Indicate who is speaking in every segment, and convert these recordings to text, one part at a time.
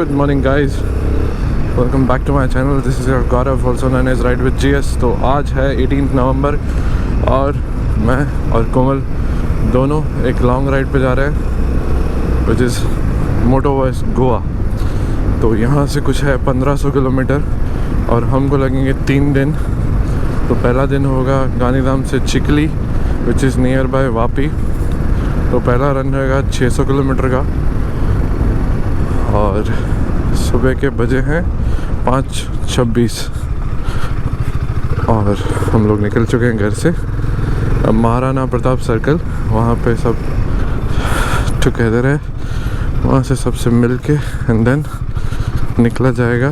Speaker 1: Good morning guys, welcome back to my channel. This is your Gaurav, also known as Ride with GS. तो आज है 18 नवंबर और मैं और कोमल दोनों एक लॉन्ग राइड पे जा रहे हैं विच इज़ मोटोवर्स गोवा। तो यहाँ से कुछ है 1500 किलोमीटर और हमको लगेंगे 3 दिन। तो पहला दिन होगा गांधीधाम से Chikhli which is near by Vapi. तो पहला रन रहेगा 600 किलोमीटर का और सुबह के बजे हैं 5:26 और हम लोग निकल चुके हैं घर से। अब महाराणा प्रताप सर्कल वहाँ पे सब टुगेदर है, वहाँ से सबसे मिल के एंड देन निकला जाएगा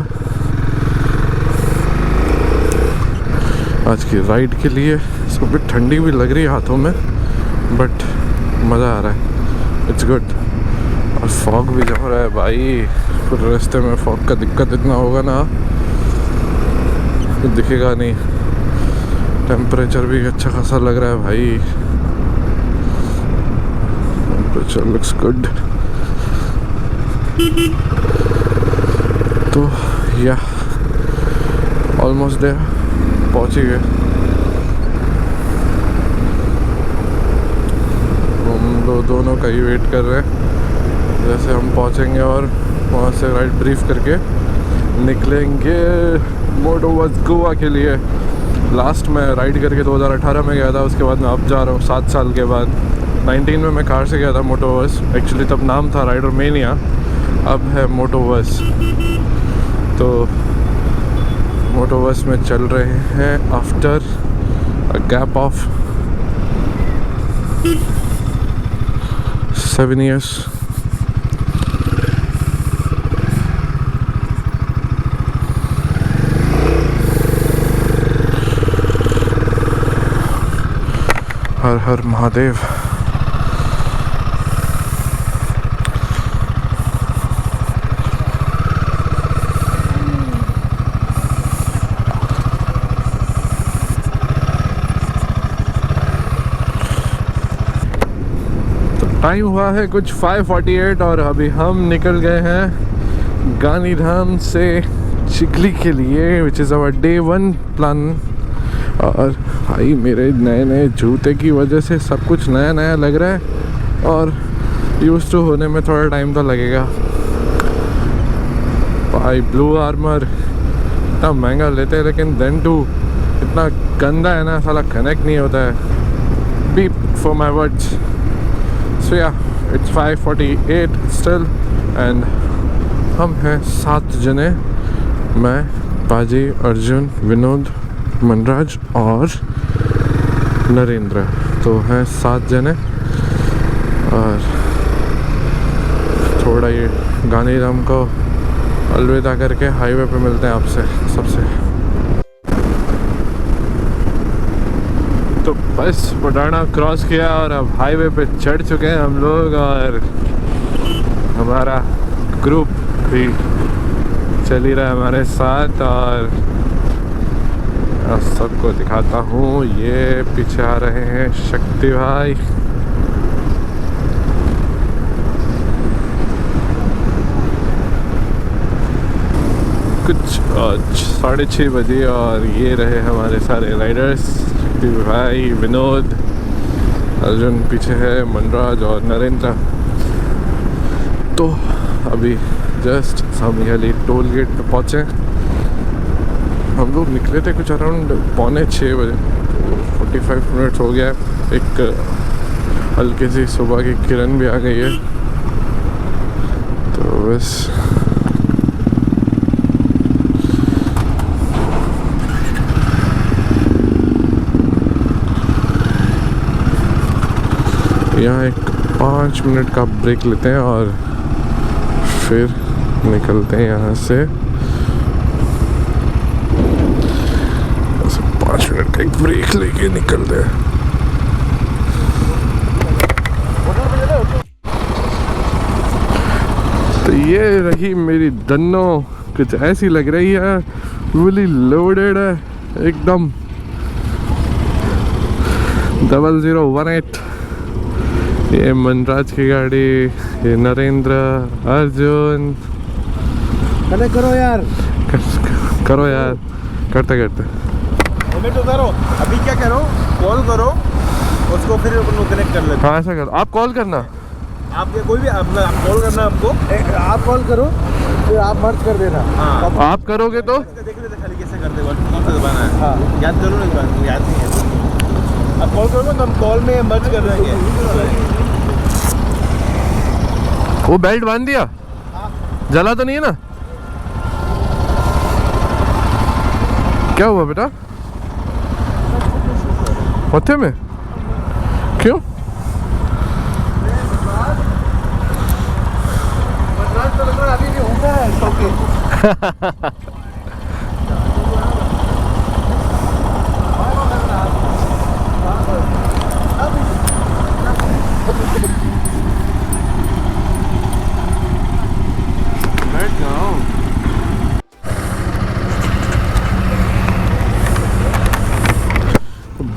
Speaker 1: आज की राइड के लिए। सुबह ठंडी भी लग रही है हाथों में बट मज़ा आ रहा है, इट्स गुड। और फॉग भी जम रहा है भाई, फिर रास्ते में फॉग का दिक्कत इतना होगा ना कुछ दिखेगा नहीं। टेम्परेचर भी अच्छा खासा लग रहा है भाई, टेम्परेचर लुक्स गुड। तो या ऑलमोस्ट देयर, पहुँच ही गए। हम लोग दोनों का ही वेट कर रहे हैं जैसे हम पहुंचेंगे और वहाँ से राइड ब्रीफ करके निकलेंगे मोटोवर्स गोवा के लिए। लास्ट मैं राइड करके 2018 में गया था, उसके बाद मैं अब जा रहा हूँ 7 साल के बाद। 19 में मैं कार से गया था मोटोवर्स, एक्चुअली तब नाम था राइडर मेनिया, अब है मोटोवर्स। तो मोटोवर्स में चल रहे हैं after a gap of 7 years। Her her Mahadev. Time हुआ है कुछ 5:48 और अभी हम निकल गए हैं गांधीधाम से चिकली के लिए which is our day 1 plan. और भाई मेरे नए नए जूते की वजह से सब कुछ नया नया लग रहा है और यूज़ टू होने में थोड़ा टाइम तो लगेगा। भाई ब्लू आर्मर इतना महंगा लेते हैं लेकिन देन टू इतना गंदा है ना, साला कनेक्ट नहीं होता है। Beep for my words. So yeah, it's 5:48 still and हम हैं 7 जने, मैं, पाजी, अर्जुन, विनोद, मनराज और नरेंद्र। तो हैं 7 जने और थोड़ा ये गांधीधाम को अलविदा करके हाईवे पे मिलते हैं आपसे सबसे। तो बस बडाना क्रॉस किया और अब हाईवे पे चढ़ चुके हैं हम लोग और हमारा ग्रुप भी चल ही रहा है हमारे साथ। और सबको दिखाता हूँ, ये पीछे आ रहे हैं शक्ति भाई। कुछ 6:30 बजे और ये रहे हमारे सारे राइडर्स, शक्ति भाई, विनोद, अर्जुन पीछे है, मनराज और नरेंद्र। तो अभी जस्ट सामने टोल गेट पे पहुँचे। हम लोग निकले थे कुछ अराउंड 5:45 बजे, 45 मिनट्स हो गया। एक हल्की सी सुबह की किरण भी आ गई है। तो बस यहाँ एक 5 मिनट का ब्रेक लेते हैं और फिर निकलते हैं यहाँ से। 5 मिनट का एक ब्रेक लेके निकलते हैं। तो ये रही मेरी दन्नो, कुछ ऐसी लग रही है, फुली लोडेड है एकदम। 0018 ये मनराज की गाड़ी, ये नरेंद्र, अर्जुन,
Speaker 2: कनेक्ट करो यार।
Speaker 1: करो यार, करते करते।
Speaker 2: हेलमेट उतारो। अभी क्या करो, कॉल करो उसको, फिर अपन लोग कनेक्ट कर लेते।
Speaker 1: हाँ ऐसा करो, आप कॉल करना।
Speaker 2: आप कोई भी आप कॉल करना हमको, आप कॉल करो फिर आप मर्ज कर देना। हाँ
Speaker 1: आप करोगे तो
Speaker 2: देख लेते खाली कैसे करते, कौन सा दबाना है। हाँ याद करो ना, इस बात याद नहीं है। आप कॉल करोगे तो हम कॉल में मर्ज कर देंगे।
Speaker 1: वो बेल्ट बांध दिया? जला तो नहीं है ना? क्या हुआ बेटा? पत्ते में क्यों?
Speaker 2: अभी भी होता है।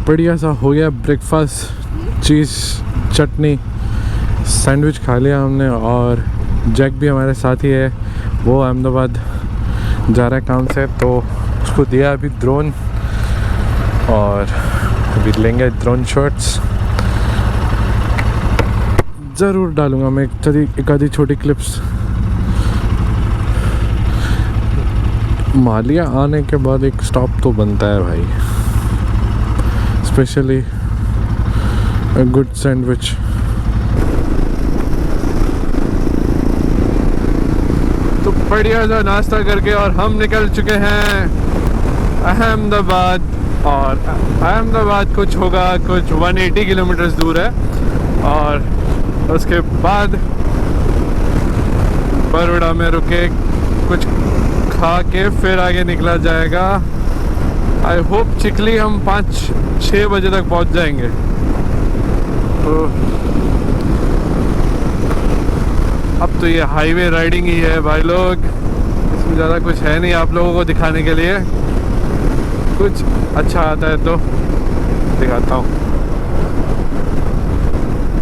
Speaker 1: बढ़िया सा हो गया ब्रेकफास्ट, चीज़ चटनी सैंडविच खा लिया हमने। और जैक भी हमारे साथ ही है, वो अहमदाबाद जा रहा है काम से, तो उसको दिया अभी ड्रोन, और अभी लेंगे ड्रोन शॉट्स। ज़रूर डालूँगा मैं एक आधी छोटी क्लिप्स। मालिया आने के बाद एक स्टॉप तो बनता है भाई, स्पेशली a good sandwich। तो बढ़िया सा नाश्ता करके और हम निकल चुके हैं अहमदाबाद। और अहमदाबाद कुछ होगा, कुछ 180 किलोमीटर दूर है, और उसके बाद बड़ौदा में रुके कुछ खा के फिर आगे निकला जाएगा। आई होप चिखली हम 5-6 बजे तक पहुंच जाएंगे। तो अब तो ये हाईवे राइडिंग ही है भाई लोग, इसमें ज़्यादा कुछ है नहीं आप लोगों को दिखाने के लिए। कुछ अच्छा आता है तो दिखाता हूँ।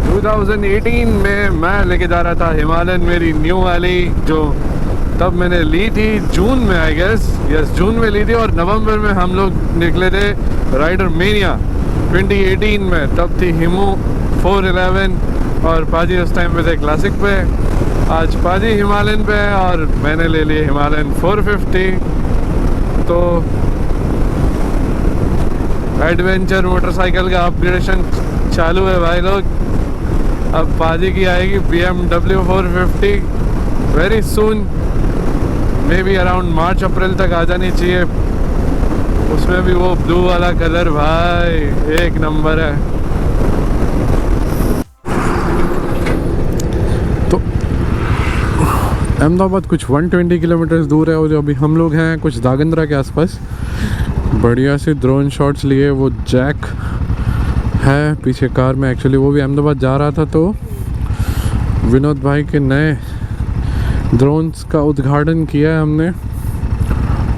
Speaker 1: 2018 में मैं लेके जा रहा था हिमालयन, मेरी न्यू वाली, जो तब मैंने ली थी जून में, आई गेस यस जून में ली थी, और नवंबर में हम लोग निकले थे राइडर मेनिया 2018 में। तब थी हिमू 411 और पाजी उस टाइम पे थे क्लासिक पे। आज पाजी हिमालयन पे है और मैंने ले ली हिमालयन 450। तो एडवेंचर मोटरसाइकिल का अपग्रेडेशन चालू है भाई लोग। अब पाजी की आएगी BMW 450 very soon, maybe around March April तक आ जानी चाहिए। उसमें भी वो ब्लू वाला कलर भाई एक नंबर है। तो अहमदाबाद कुछ 120 किलोमीटर दूर है, और अभी हम लोग हैं कुछ दागंद्रा के आसपास। बढ़िया से ड्रोन शॉट्स लिए। वो जैक है पीछे कार में, एक्चुअली वो भी अहमदाबाद जा रहा था, तो विनोद भाई के नए ड्रोन्स का उद्घाटन किया है हमने।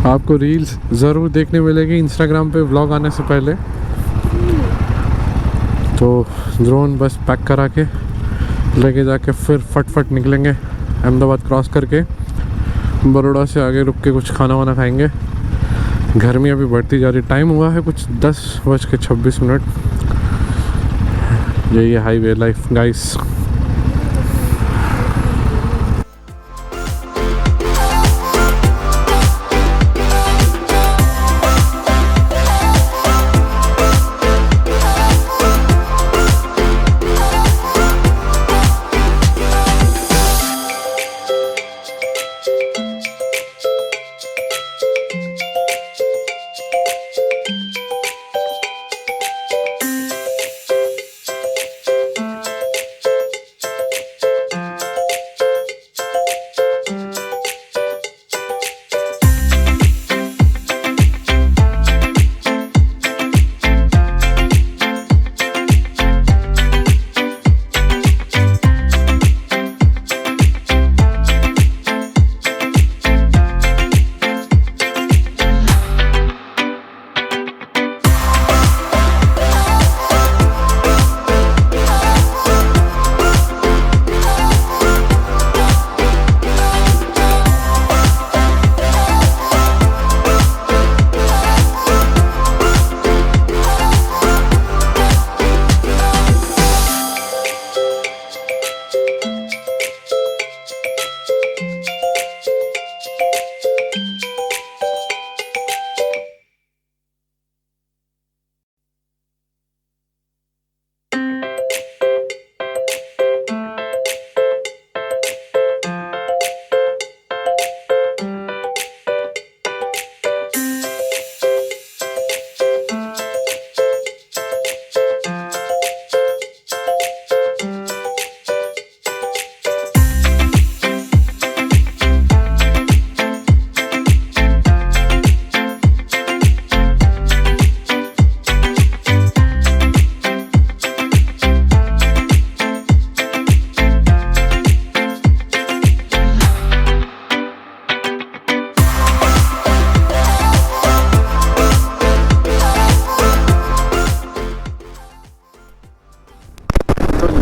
Speaker 1: आपको रील्स ज़रूर देखने मिलेगी इंस्टाग्राम पे व्लॉग आने से पहले। तो ड्रोन बस पैक करा के लेके जाके फिर फट निकलेंगे अहमदाबाद क्रॉस करके। बड़ौदा से आगे रुक के कुछ खाना वाना खाएंगे। गर्मी अभी बढ़ती जा रही, टाइम हुआ है कुछ 10:26। यही है हाईवे लाइफ गाइस।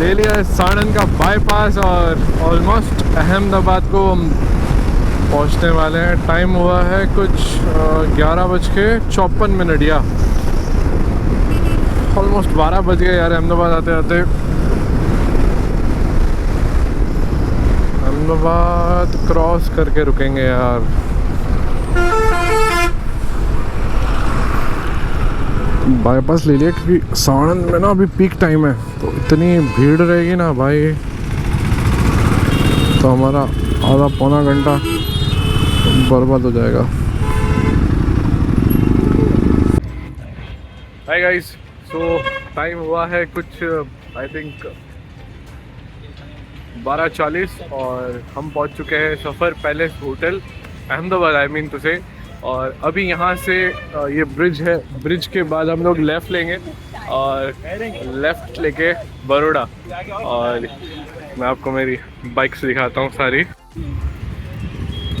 Speaker 1: ले लिया है साड़न का बाईपास और ऑलमोस्ट अहमदाबाद को हम पहुंचने वाले हैं। टाइम हुआ है कुछ 11:54 या ऑलमोस्ट 12 बज गए यार अहमदाबाद आते आते। अहमदाबाद क्रॉस करके रुकेंगे यार। बाईपास ले लिया क्योंकि साड़न में ना अभी पीक टाइम है, तो इतनी भीड़ रहेगी ना भाई, तो हमारा आधा पौना घंटा बर्बाद हो जाएगा। हाय गाइस, सो टाइम हुआ है कुछ आई थिंक 12:40 और हम पहुंच चुके हैं Safar palace hotel Ahmedabad, I mean to say. और अभी यहाँ से ये ब्रिज है, ब्रिज के बाद हम लोग लेफ़्ट लेंगे और लेफ़्ट लेके बड़ौदा। और मैं आपको मेरी बाइक्स दिखाता हूँ सारी।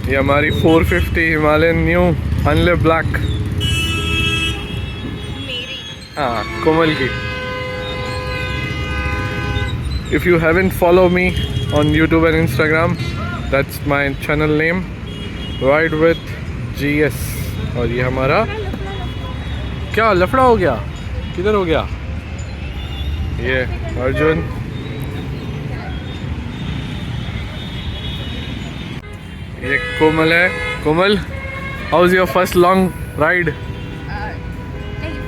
Speaker 1: ये हमारी 450 हिमालयन न्यू अनले ब्लैक, हाँ कोमल की। If you haven't follow me on YouTube and Instagram, that's my channel name, Ride with GS। और ये हमारा क्या लफड़ा हो गया, किधर हो गया? ये अर्जुन, ये कोमल है। Komal, how is your first long ride?
Speaker 3: नहीं,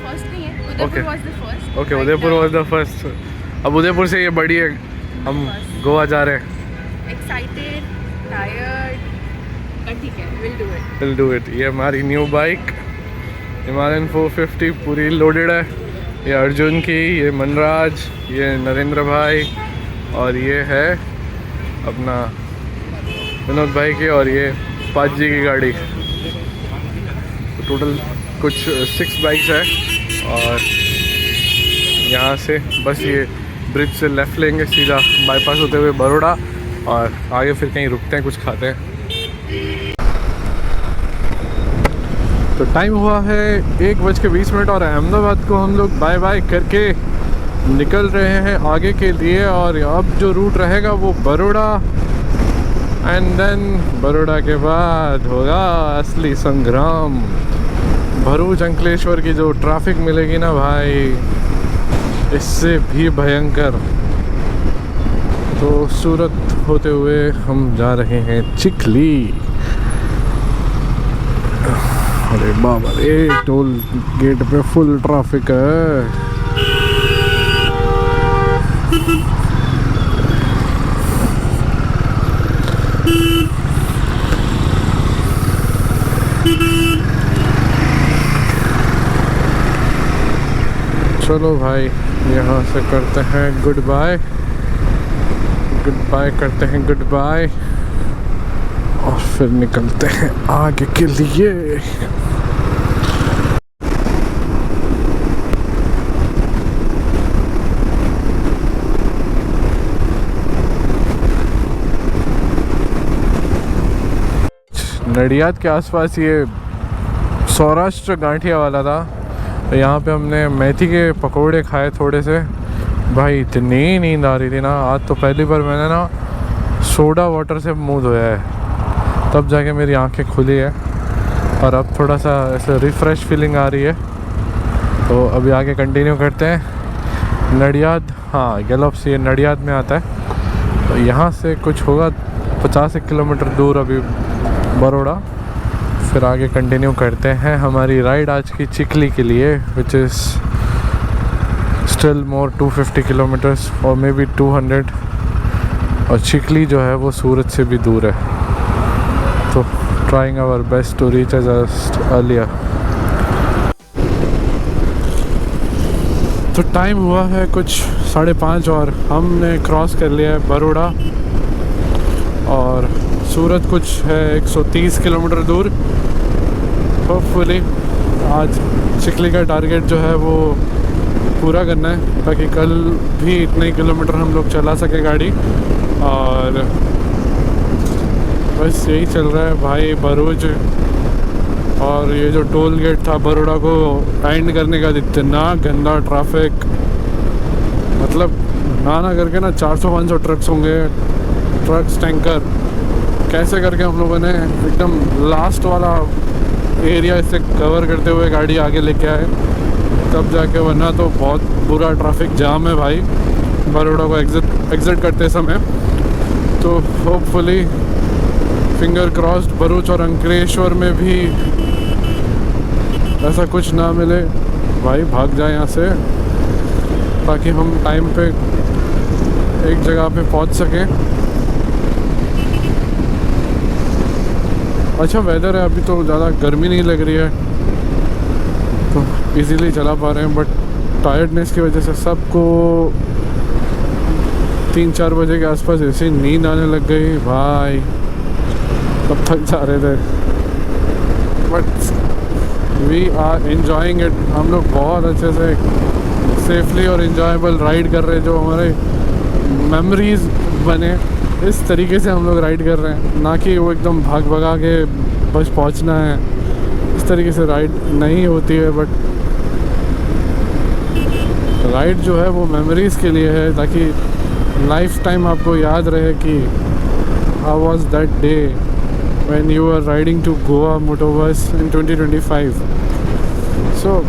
Speaker 3: फर्स्ट नहीं है, Udaipur
Speaker 1: Okay.
Speaker 3: was the first.
Speaker 1: Okay, Udaipur was the first. अब उदयपुर से ये बड़ी है, हम गोवा जा रहे हैं।
Speaker 3: Excited, tired, but ठीक है, we'll do it.
Speaker 1: Will do it. ये हमारी न्यू बाइक हिमालयन 450 पूरी लोडेड है। ये अर्जुन की, ये मनराज, ये नरेंद्र भाई, और ये है अपना विनोद भाई की, और ये 5G की गाड़ी। तो टोटल कुछ 6 बाइक्स है। और यहाँ से बस ये ब्रिज से लेफ़्ट लेंगे सीधा बाईपास होते हुए बड़ौदा, और आगे फिर कहीं रुकते हैं, कुछ खाते हैं। तो टाइम हुआ है 1:20 और अहमदाबाद को हम लोग बाय बाय करके निकल रहे हैं आगे के लिए। और अब जो रूट रहेगा वो बड़ौदा, एंड देन बड़ौदा के बाद होगा असली संग्राम। भरूच अंकलेश्वर की जो ट्रैफिक मिलेगी ना भाई, इससे भी भयंकर। तो सूरत होते हुए हम जा रहे हैं चिखली। अरे बाबा रे, टोल गेट पे फुल ट्रैफिक है। चलो भाई, यहाँ से करते हैं गुड बाय, गुड बाय करते हैं, गुड बाय, और फिर निकलते हैं आगे के लिए। नडियाद के आसपास ये सौराष्ट्र गांठिया वाला था, तो यहाँ पे हमने मेथी के पकोड़े खाए थोड़े से। भाई इतनी नींद आ रही थी ना, आज तो पहली बार मैंने ना सोडा वाटर से मुंह धोया है, तब जाके मेरी आंखें खुली है। और अब थोड़ा सा ऐसे रिफ़्रेश फीलिंग आ रही है। तो अभी आगे कंटिन्यू करते हैं। नडियाद, हाँ गैलोप्स ये नडियाद में आता है। तो यहाँ से कुछ होगा 50 किलोमीटर दूर अभी बड़ौदा। फिर आगे कंटिन्यू करते हैं हमारी राइड आज की चिखली के लिए, which is still more 250 kilometres और मे बी 200। और चिखली जो है वो सूरत से भी दूर है, तो trying our best to reach as earlier. तो टाइम हुआ है कुछ 5:30 और हमने क्रॉस कर लिया है बड़ौदा। और सूरत कुछ है 130 किलोमीटर दूर। होपफुली आज चिखली का टारगेट जो है वो पूरा करना है, ताकि कल भी इतने किलोमीटर हम लोग चला सके गाड़ी। और बस यही चल रहा है भाई भरूच। और ये जो टोल गेट था बड़ौदा को एंड करने का, इतना गंदा ट्रैफिक, मतलब ना करके ना 400-500 ट्रक्स होंगे, ट्रक्स टैंकर, कैसे करके हम लोगों ने एकदम लास्ट वाला एरिया इससे कवर करते हुए गाड़ी आगे लेके आए तब जाके, वरना तो बहुत बुरा ट्रैफिक जाम है भाई बड़ौदा को एग्ज़िट करते समय। तो होपफुली फिंगर क्रॉस्ड भरूच और अंकलेश्वर में भी ऐसा कुछ ना मिले भाई, भाग जाए यहाँ से ताकि हम टाइम पे एक जगह पे पहुँच सकें। अच्छा वेदर है अभी तो, ज़्यादा गर्मी नहीं लग रही है तो इजीली चला पा रहे हैं, बट टायर्डनेस की वजह से सबको 3-4 बजे के आसपास ऐसी नींद आने लग गई भाई, कब थक जा रहे थे। But we are enjoying it, हम लोग बहुत अच्छे से सेफली और इन्जॉयबल राइड कर रहे हैं, जो हमारे मेमोरीज बने इस तरीके से हम लोग राइड कर रहे हैं, ना कि वो एकदम भाग भगा के बस पहुंचना है, इस तरीके से राइड नहीं होती है। बट राइड जो है वो मेमोरीज़ के लिए है, ताकि लाइफ टाइम आपको याद रहे कि how was that day when you are riding to Goa Motoverse in 2025। So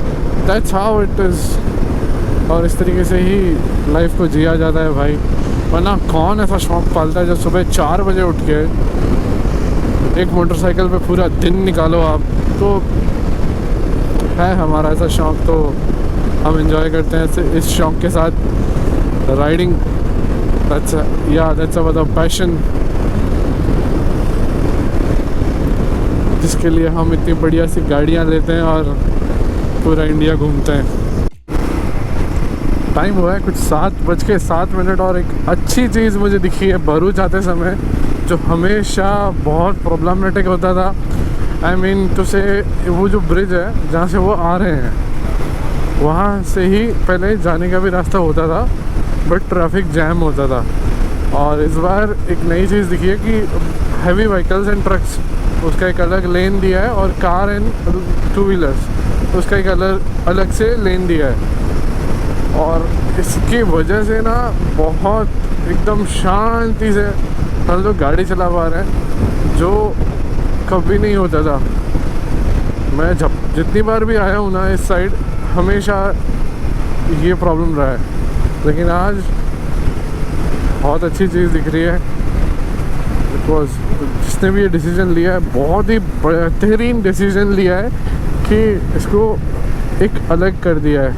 Speaker 1: that's how it is, और इस तरीके से ही लाइफ को जिया जाता है भाई। वरना कौन ऐसा शौक़ पालता है जब सुबह 4 बजे उठ के एक मोटरसाइकिल पे पूरा दिन निकालो आप। तो है हमारा ऐसा शौक़, तो हम एंजॉय करते हैं इस शौक़ के साथ राइडिंग। दैट्स अ पैशन जिसके लिए हम इतनी बढ़िया सी गाड़ियाँ लेते हैं और पूरा इंडिया घूमते हैं। टाइम हुआ है कुछ 7:07 और एक अच्छी चीज़ मुझे दिखी है भरूच आते समय, जो हमेशा बहुत प्रॉब्लमेटिक होता था। आई मीन टू से, वो जो ब्रिज है जहाँ से वो आ रहे हैं वहाँ से ही पहले जाने का भी रास्ता होता था, बट ट्रैफिक जैम होता था। और इस बार एक नई चीज़ दिखी है कि हैवी व्हीकल्स एंड ट्रक्स उसका एक अलग लेन दिया है, और कार एंड 2 व्हीलर्स उसका एक अलग से लेन दिया है। और इसकी वजह से ना बहुत एकदम शांति से हम लोग गाड़ी चला पा रहे हैं, जो कभी नहीं होता था। मैं जितनी बार भी आया हूँ ना इस साइड, हमेशा ये प्रॉब्लम रहा है, लेकिन आज बहुत अच्छी चीज़ दिख रही है। बिकॉज जिसने भी ये डिसीज़न लिया है, बहुत ही बेहतरीन डिसीज़न लिया है कि इसको एक अलग कर दिया है,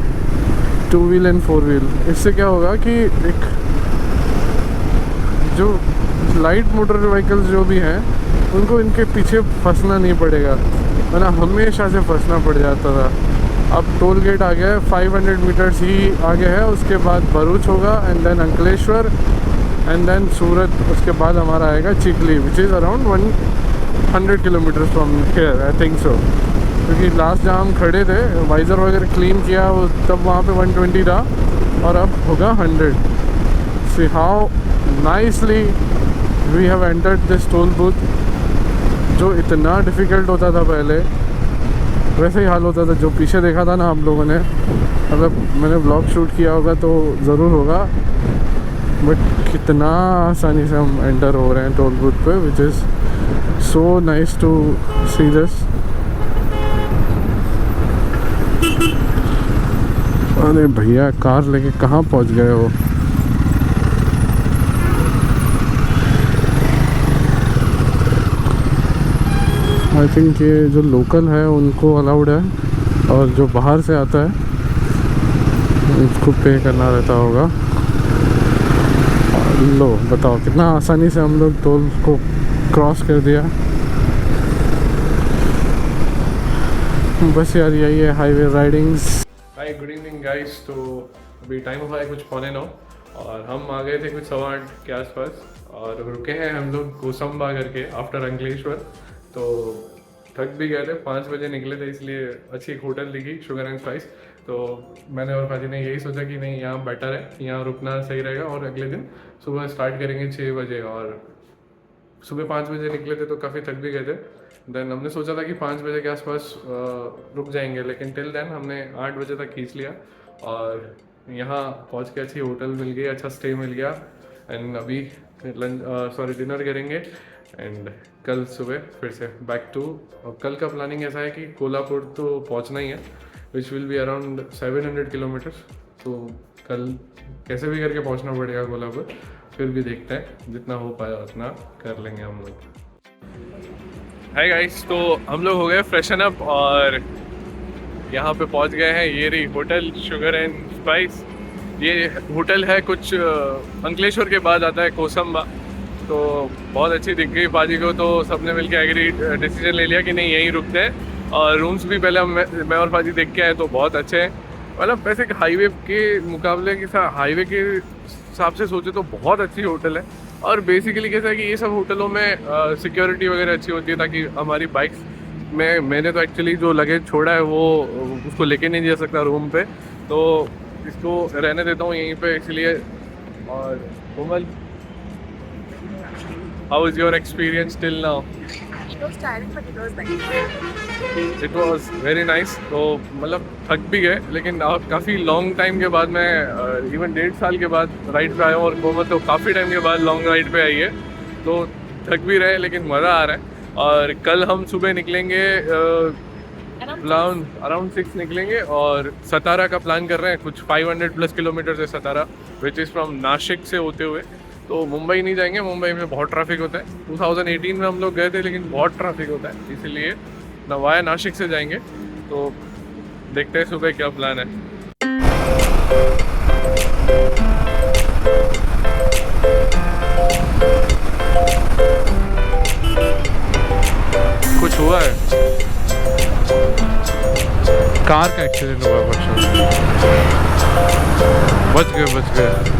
Speaker 1: 2 व्हील एंड 4 व्हील। इससे क्या होगा कि एक जो लाइट मोटर व्हीकल्स जो भी हैं उनको इनके पीछे फंसना नहीं पड़ेगा, वरना हमेशा से फंसना पड़ जाता था। अब टोल गेट आ गया है, 500 मीटर्स ही आगे है, उसके बाद भरूच होगा and then Ankleshwar and then Surat, उसके बाद हमारा आएगा Chikhli, which is around 100 kilometers from here, I think so. क्योंकि लास्ट जहाँ हम खड़े थे, वाइज़र वगैरह क्लीन किया वो, तब वहाँ पे 120 था और अब होगा 100। See how nicely we have entered this toll booth. जो इतना डिफ़िकल्ट होता था पहले, वैसे ही हाल होता था। जो पीछे देखा था ना आप लोगों ने, अगर मैंने ब्लॉग शूट किया होगा तो ज़रूर होगा, बट कितना आसानी से हम एंटर हो रहे हैं टोल बूथ पे, which is so nice to see this. अरे भैया कार लेके कहाँ पहुँच गए हो? आई थिंक ये जो लोकल है उनको अलाउड है, और जो बाहर से आता है उसको पे करना रहता होगा। लो बताओ कितना आसानी से हम लोग टोल को क्रॉस कर दिया। बस यार यही है highway ridings. Hi good evening guys. तो अभी टाइम हुआ है कुछ 8:45 और हम आ गए थे कुछ 8:15 के आसपास, और रुके हैं हम लोग कोसंबा करके आफ्टर अंकलेश्वर। तो थक भी गए थे, 5 बजे निकले थे, इसलिए अच्छी एक होटल दिखी, शुगर एंड स्पाइस। तो मैंने और भाजी ने यही सोचा कि नहीं यहाँ बेटर है, यहाँ रुकना सही रहेगा, और अगले दिन सुबह स्टार्ट करेंगे 6 बजे। और सुबह 5 बजे निकले थे तो काफ़ी थक भी गए थे। देन हमने सोचा था कि 5 बजे के आसपास रुक जाएंगे, लेकिन टिल देन हमने 8 बजे तक खींच लिया। और यहाँ पहुँच के अच्छी होटल मिल गई, अच्छा स्टे मिल गया एंड अभी डिनर करेंगे एंड कल सुबह फिर से बैक टू। कल का प्लानिंग ऐसा है कि कोल्हापुर तो पहुँचना ही है, which will be around 700 kilometres. तो कल कैसे भी करके पहुँचना पड़ेगा कोल्हापुर, फिर भी देखते हैं जितना हो पाया उतना कर लेंगे हम लोग। हाय गाइस, तो हम लोग हो गए फ्रेशन अप और यहाँ पे पहुँच गए हैं। ये रही होटल शुगर एंड स्पाइस। ये होटल है कुछ अंकलेश्वर के बाद आता है कोसंबा। तो बहुत अच्छी दिख गई पाजी को, तो सबने मिलके एग्री डिसीजन ले लिया कि नहीं यहीं रुकते हैं। और रूम्स भी पहले मैं और पाजी देख के आए तो बहुत अच्छे हैं। मतलब वैसे हाईवे के मुकाबले के साथ हाईवे के हिसाब से सोचे तो बहुत अच्छी होटल है। और बेसिकली कैसा है कि ये सब होटलों में सिक्योरिटी वगैरह अच्छी होती है, ताकि हमारी बाइक्स में मैंने तो एक्चुअली जो लगेज छोड़ा है वो उसको लेके नहीं जा सकता रूम पे, तो इसको रहने देता हूँ यहीं पे इसलिए। और Komal, how is your experience till now?
Speaker 3: It was tiring, but it was nice.
Speaker 1: It was very nice. तो मतलब थक भी गए, लेकिन काफ़ी लॉन्ग टाइम के बाद मैं इवन 1.5 साल के बाद राइड पे आया हूँ। और कोमल तो काफ़ी टाइम के बाद लॉन्ग राइड पे आई है, तो थक भी रहे लेकिन मज़ा आ रहा है। और कल हम सुबह निकलेंगे अराउंड 6 निकलेंगे और सतारा का प्लान कर रहे हैं। कुछ 500+ किलोमीटर है सतारा, विच इज़ फ्रॉम नासिक से होते हुए। तो मुंबई नहीं जाएंगे, मुंबई में बहुत ट्रैफिक होता है। 2018 में हम लोग गए थे लेकिन बहुत ट्रैफिक होता है, इसीलिए नवाया नासिक से जाएंगे। तो देखते हैं सुबह क्या प्लान है। कुछ हुआ है, कार का एक्सीडेंट हुआ, बच गए।